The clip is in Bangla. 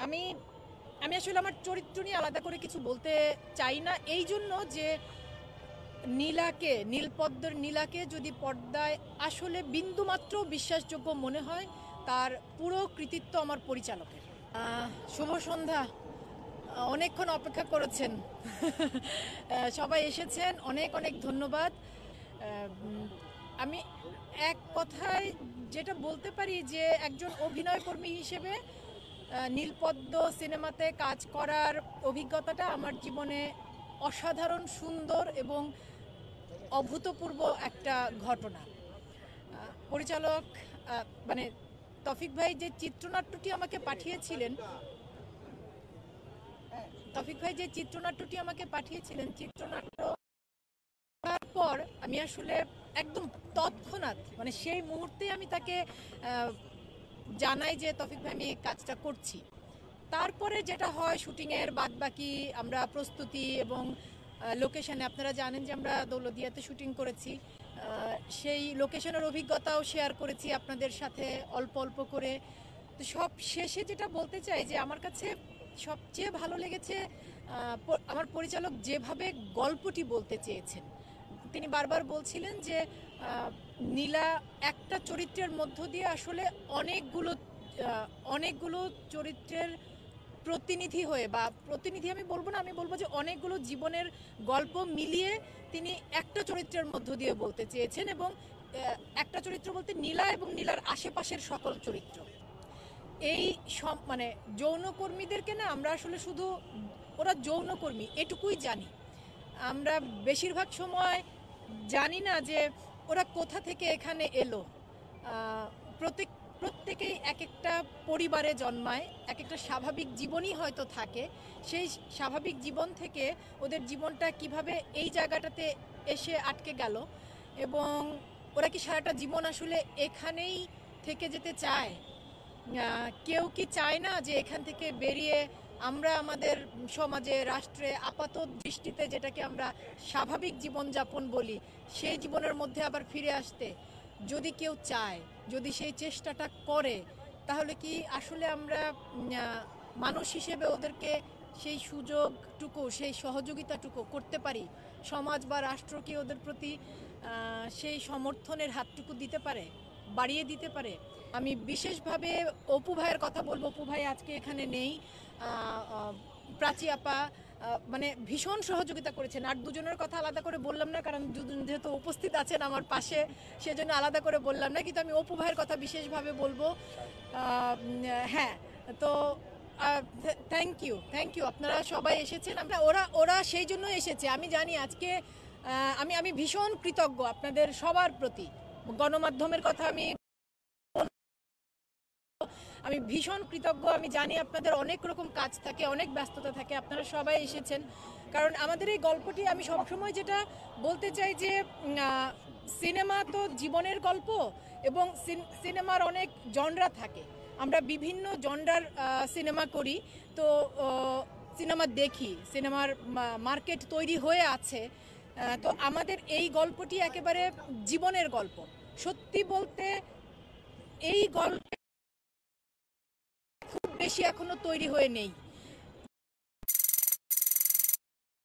আমি আমি আসলে আমার চরিত্র নিয়ে আলাদা করে কিছু বলতে চাই না, এই জন্য যে নীলপদ্মের নীলাকে যদি পর্দায় আসলে বিন্দুমাত্র বিশ্বাসযোগ্য মনে হয়, তার পুরো কৃতিত্ব আমার পরিচালকের। শুভ সন্ধ্যা। অনেকক্ষণ অপেক্ষা করেছেন। সবাই এসেছেন, অনেক অনেক ধন্যবাদ। আমি এক কথায় যেটা বলতে পারি যে একজন অভিনয়কর্মী হিসেবে নীলপদ্ম সিনেমাতে কাজ করার অভিজ্ঞতাটা আমার জীবনে অসাধারণ সুন্দর এবং অভূতপূর্ব একটা ঘটনা। পরিচালক মানে তৌফিক ভাই যে চিত্রনাট্যটি আমাকে পাঠিয়েছিলেন, চিত্রনাট্য তারপর আমি আসলে একদম তৎক্ষণাৎ মানে সেই মুহূর্তে আমি তাকে জানাই যে তৌফিক ভাই আমি কাজটা করছি। তারপরে যেটা হয় শুটিংয়ের বাদবাকি আমরা প্রস্তুতি এবং লোকেশনে, আপনারা জানেন যে আমরা দৌলতদিয়াতে শুটিং করেছি, সেই লোকেশনের অভিজ্ঞতাও শেয়ার করেছি আপনাদের সাথে অল্প অল্প করে। তো সব শেষে যেটা বলতে চাই যে আমার কাছে সবচেয়ে ভালো লেগেছে আমার পরিচালক যেভাবে গল্পটি বলতে চেয়েছেন। তিনি বারবার বলছিলেন যে নীলা একটা চরিত্রের মধ্য দিয়ে আসলে অনেকগুলো চরিত্রের প্রতিনিধি হয়ে, বা প্রতিনিধি আমি বলবো না, আমি বলবো যে অনেকগুলো জীবনের গল্প মিলিয়ে তিনি একটা চরিত্রের মধ্য দিয়ে বলতে চেয়েছেন। এবং একটা চরিত্র বলতে নীলা এবং নীলার আশেপাশের সকল চরিত্র। এই মানে যৌনকর্মীদেরকে না আমরা আসলে শুধু ওরা যৌনকর্মী এটুকুই জানি, আমরা বেশিরভাগ সময় জানি না যে ওরা কোথা থেকে এখানে এলো। প্রত্যেকেই এক একটা পরিবারে জন্মায়, এক একটা স্বাভাবিক জীবনই হয়তো থাকে। সেই স্বাভাবিক জীবন থেকে ওদের জীবনটা কিভাবে এই জায়গাটাতে এসে আটকে গেল, এবং ওরা কি সারাটা জীবন আসলে এখানেই থেকে যেতে চায়? কেউ কি চায় না যে এখান থেকে বেরিয়ে আমরা আমাদের সমাজে, রাষ্ট্রে আপাত দৃষ্টিতে যেটাকে আমরা স্বাভাবিক জীবনযাপন বলি, সেই জীবনের মধ্যে আবার ফিরে আসতে? যদি কেউ চায়, যদি সেই চেষ্টাটা করে, তাহলে কি আসলে আমরা মানুষ হিসেবে ওদেরকে সেই সুযোগটুকু, সেই সহযোগিতাটুকু করতে পারি? সমাজ বা রাষ্ট্র কি ওদের প্রতি সেই সমর্থনের হাতটুকু দিতে পারে, বাড়িয়ে দিতে পারে? আমি বিশেষভাবে অপু ভাইয়ের কথা বলবো। অপু ভাই আজকে এখানে নেই, প্রাচী আপা মানে ভীষণ সহযোগিতা করেছেন। আর দুজনের কথা আলাদা করে বললাম না, কারণ দুজন যেহেতু উপস্থিত আছেন আমার পাশে, সেজন্য আলাদা করে বললাম না, কিন্তু আমি অপু ভাইয়ের কথা বিশেষভাবে বলবো। হ্যাঁ, তো থ্যাংক ইউ, আপনারা সবাই এসেছেন। ওরা সেই জন্য এসেছে, আমি জানি। আজকে আমি ভীষণ কৃতজ্ঞ আপনাদের সবার প্রতি। গণমাধ্যমের কথা আমি ভীষণ কৃতজ্ঞ। আমি জানি আপনাদের অনেক রকম কাজ থাকে, অনেক ব্যস্ততা থাকে, আপনারা সবাই এসেছেন। কারণ আমাদের এই গল্পটি, আমি সবসময় যেটা বলতে চাই যে সিনেমা তো জীবনের গল্প, এবং সিনেমার অনেক জনরা থাকে। আমরা বিভিন্ন জনরার সিনেমা করি, তো সিনেমা দেখি, সিনেমার মার্কেট তৈরি হয়ে আছে। তো আমাদের এই গল্পটি একেবারে জীবনের গল্প। সত্যি বলতে এই গল্প খুব বেশি এখনো তৈরি হয়ে নেই।